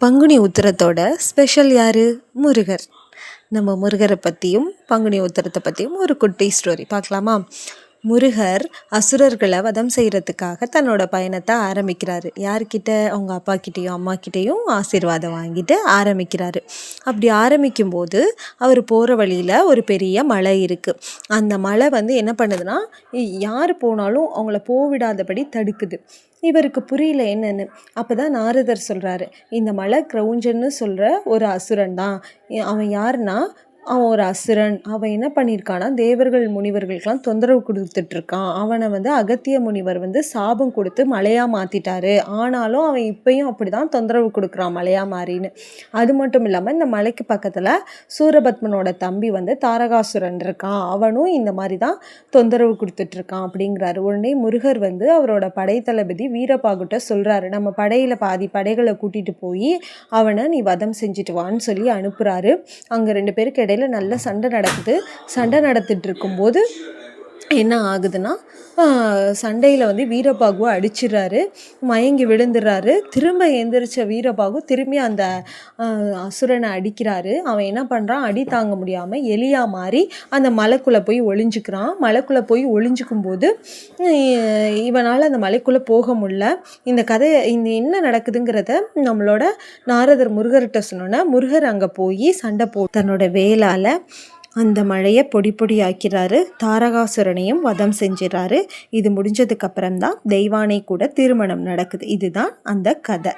Panguni உத்திரத்தோட special யார்? முருகர். நம்ம முருகரை பற்றியும் பங்குனி உத்திரத்தை பற்றியும் ஒரு குட்டி ஸ்டோரி பார்க்கலாமா? முருகர் அசுரர்களை வதம் செய்கிறதுக்காக தன்னோட பயணத்தை ஆரம்பிக்கிறாரு. யார்கிட்ட? அவங்க அப்பா கிட்டேயும் அம்மா கிட்டேயும் ஆசீர்வாதம் வாங்கிட்டு ஆரம்பிக்கிறாரு. அப்படி ஆரம்பிக்கும்போது அவர் போகிற வழியில் ஒரு பெரிய மலை இருக்குது. அந்த மலை என்ன பண்ணுதுன்னா, யார் போனாலும் அவங்கள போவிடாதபடி தடுக்குது. இவருக்கு புரியல என்னன்னு. அப்போ தான் நாரதர் சொல்கிறாரு, இந்த மலை கிரௌஞ்சன்னு சொல்கிற ஒரு அசுரன் தான். அவன் யாருன்னா, அவன் ஒரு அசுரன். அவன் என்ன பண்ணியிருக்கான்னா, தேவர்கள் முனிவர்களுக்கெல்லாம் தொந்தரவு கொடுத்துட்ருக்கான். அவனை அகத்திய முனிவர் சாபம் கொடுத்து மலையாக மாற்றிட்டாரு. ஆனாலும் அவன் இப்பயும் அப்படி தான் தொந்தரவு கொடுக்குறான் மலையாக மாறின்னு. அது மட்டும் இல்லாமல் இந்த மலைக்கு பக்கத்தில் சூரபத்மனோட தம்பி தாரகாசுரன் இருக்கான். அவனும் இந்த மாதிரி தான் தொந்தரவு கொடுத்துட்ருக்கான் அப்படிங்கிறாரு. உடனே முருகர் அவரோட படைத்தளபதி வீரபாகுட்ட சொல்கிறாரு, நம்ம படையில் பாதி படைகளை கூட்டிகிட்டு போய் அவனை நீ வதம் செஞ்சுட்டு வான்னு சொல்லி அனுப்புகிறாரு. அங்கே 2 பேருக்கு இடையில நல்ல சண்டை நடக்குது. சண்டை நடத்திட்டு இருக்கும்போது என்ன ஆகுதுன்னா, சண்டையில் வீரபாகுவை அடிச்சிடுறாரு. மயங்கி விழுந்துடுறாரு. திரும்ப எந்திரிச்ச வீரபாகு திரும்பி அந்த அசுரனை அடிக்கிறாரு. அவன் என்ன பண்ணுறான், அடி தாங்க முடியாமல் எலியாக மாறி அந்த மலைக்குள்ளே போய் ஒளிஞ்சிக்கிறான். மலைக்குள்ளே போய் ஒளிஞ்சிக்கும்போது இவனால் அந்த மலைக்குள்ளே போக முடியல. இந்த கதையை என்ன நடக்குதுங்கிறத நம்மளோட நாரதர் முருகர்கிட்ட சொன்னோன்னா, முருகர் அங்கே போய் சண்டை தன்னோட வேலால் அந்த மழையை பொடி பொடி ஆக்கிறாரு. தாரகாசுரனையும் வதம் செஞ்சிடறாரு. இது முடிஞ்சதுக்கப்புறம்தான் தெய்வானை கூட திருமணம் நடக்குது. இதுதான் அந்த கதை.